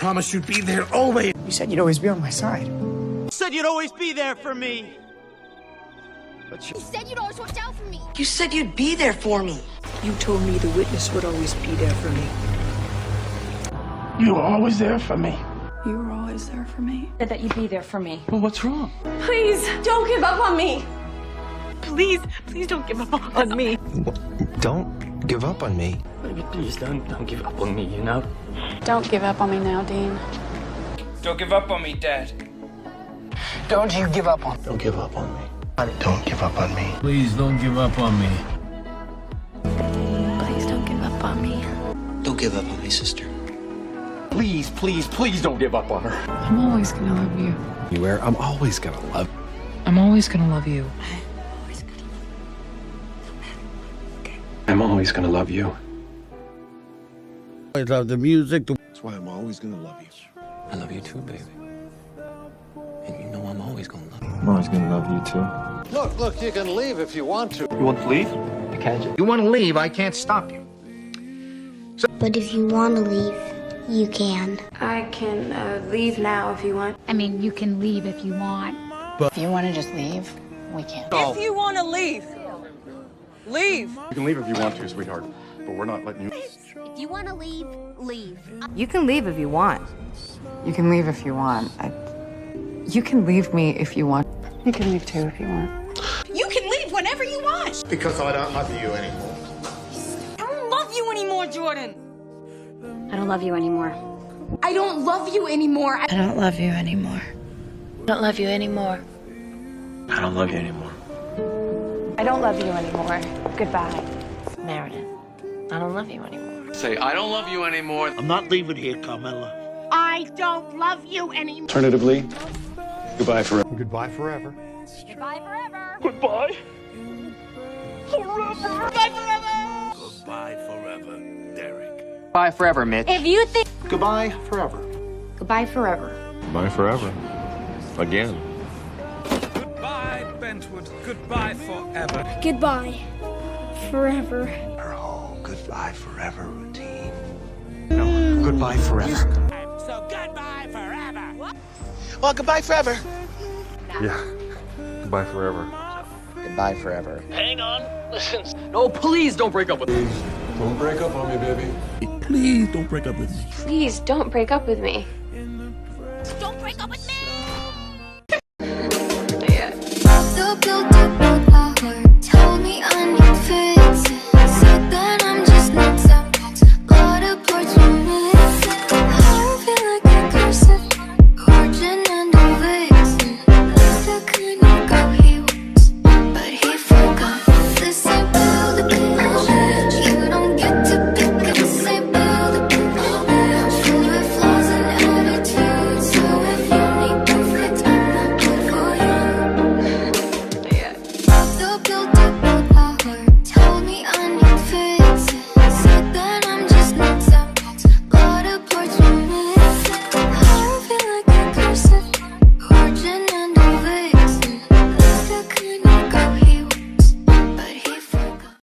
promised you'd be there always. You said you'd always be on my side. You said you'd always be there for me. But You said you'd always watch out for me. You said you'd be there for me. You told me the witness would always be there for me. You were always there for me. You were always there for me. That you'd be there for me. Well, what's wrong? Please, don't give up on me. Please don't give up on me. Don't give up on me. Baby, please don't give up on me, you know? Don't give up on me now, Dean. Don't give up on me, Dad. Don't you give up on me. Don't give up on me. Don't give up on me. Please don't give up on me. Please don't give up on me. Don't give up on me, sister. Please, please, please don't give up on her. I'm always gonna love you. Anywhere, I'm always gonna love you. I'm always gonna love you. I'm always gonna love you. I love the music. That's why I'm always gonna love you. I love you too, baby. And you know I'm always gonna love you. I'm always gonna love you too. Look, you can leave if you want to. You want to leave? You can't. You want to leave, I can't stop you. But if you want to leave, you can. I can leave now if you want. I mean, you can leave if you want. If you want to just leave, we can. Oh. If you want to leave, leave. You can leave if you want to, sweetheart, but we're not letting you. If you want to leave, leave. You can leave if you want. You can leave if you want. You can leave me if you want. You can leave too if you want. You can leave whenever you want. Because I don't love you anymore. I don't love you anymore, Jordan. I don't love you anymore. I don't love you anymore. I don't love you anymore. I don't love you anymore. I don't love you anymore. I don't love you anymore. Goodbye. Meredith, I don't love you anymore. Say, I don't love you anymore. I'm not leaving here, Carmela. I don't love you anymore. Alternatively, goodbye forever. Goodbye forever. Goodbye forever. Goodbye. Goodbye forever. Goodbye forever, Derek. Bye forever, Mitch. If you think... Goodbye forever. Goodbye forever. Bye forever. Again. Goodbye, Bentwood. Goodbye forever. Goodbye forever. Her whole goodbye forever routine. No, goodbye forever. So goodbye forever. Well, goodbye forever. Yeah. Goodbye forever. Goodbye forever. Hang on. Listen. No, please don't break up with me. Don't break up on me, baby. Please don't break up with me. Please don't break up with me. Don't break up with me.